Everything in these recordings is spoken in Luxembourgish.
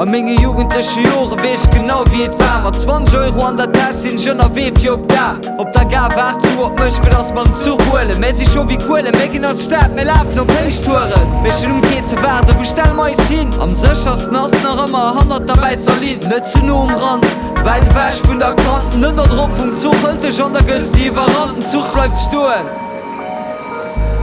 An menge jugendliche Jore wees genau wie et war. Mat 20 Euro an der Tasche sind schon a Weef op da. Ob da gar war zu op mech fir ass man zuhole. Me sich schon wie Kohle mégin an Staat me laufen op Pechtoure. Mechen umkeet ze warde, wo stell meis hin. Am sechers nass nach immer 100 dabei Salin. Nëtze no Rand. Weit wäsch vun der Kanten nënner Dr vum Zug hëlte an der Gëst die Waranten Zug bleibt stoen.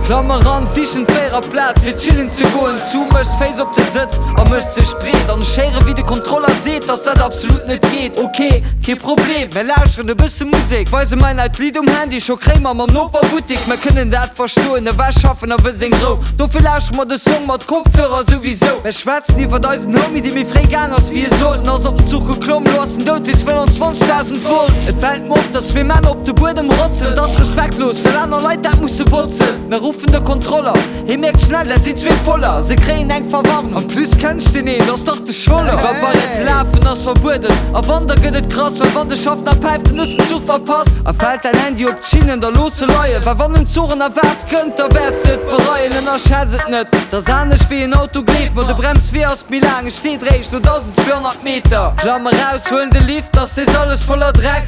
Klammer an sich en fairer Platz fir chillen ze goen zu mëcht face op de Sitz an mëcht ze spreet an Schere wie de Kontroller seet, dats dat absolut net geht. Okay, ke Problem, me lauschen de bisse Musik. Weise mein alt Lied Handy scho krémer am Noperbutig, me kënnen dat verstoen, e was schaffen a will seg gro. Dofir lausch mat de Song mat Kopfhörer sowieso. Me schwätzen iwwer deisen Homie, die mir frégang ass wie sollten ass op den Zug geklomm lossen dot wie 22.000 Volt. Et fällt mo op, dats wir Männer op de Boden rotzen, das respektlos, für aner Leiit dat muss putzen. Von der Kontroller, merkt schnell, dat sie zwe voller. Se kreen eng verwarren. Am plus kennst du den, das doch de Scholle. Jetzt laufen ass verboten. A Wander gëtt et krass, wenn wann de Schaffner peipt, nussen Zug verpasst. Fällt dein Handy op Schienen der lose Leie. Weil wann den Zoren erwert könnt, da wärst net bereuen en erschätzet net. Da sahnech wie ein Auto gleef, wo de Brems wie aus mir lang steht recht und 1200 Meter. Klammer raus, holen de Lift, das ist alles voller Dreck.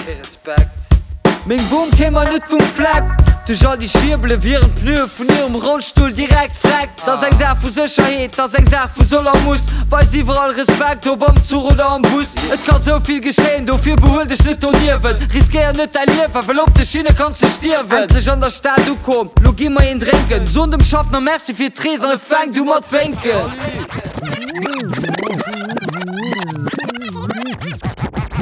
Respekt. Ming Boom kämmer net vum Fleck. Du soll die Schirble viren Pneu von ihrem Rollstuhl direkt fragt. Das eng Sach vu Sicherheit, das eng Sach vu soller muss. Weil sie überall Respekt ob am Zug oder am Bus. Et kann so viel geschehen, dofir behol dich net tonieren. Riskier net dein Leben, weil op de Schiene kannst du stirben. Endlich an der Stadt du komm, log immer hin trinken. So dem Schaffner merci fir Tresen und fang du mat fenken.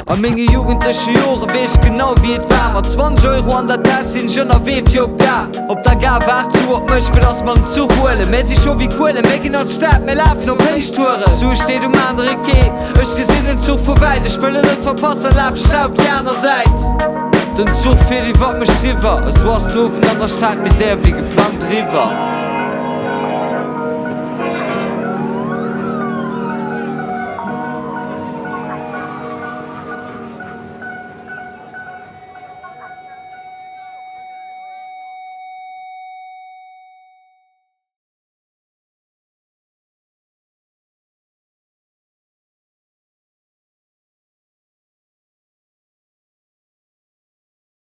An menge jugendliche Jore wees genau wie et war. Mat 20 Euro an der Tasche sind schon a Weef op da. Ob da gar war zu op mech fir ass man zuhole. Me sich schon wie Kohle mégin an Staat me laufen op Pechtoure. So steht andere Kee. Ech gesinn den Zug vorbei. Ich will net verpassen, lauf staub gerne seit. Den Zug fir die wat mech triwer. Es wars lofen an der Stadt mis sehr wie geplant River.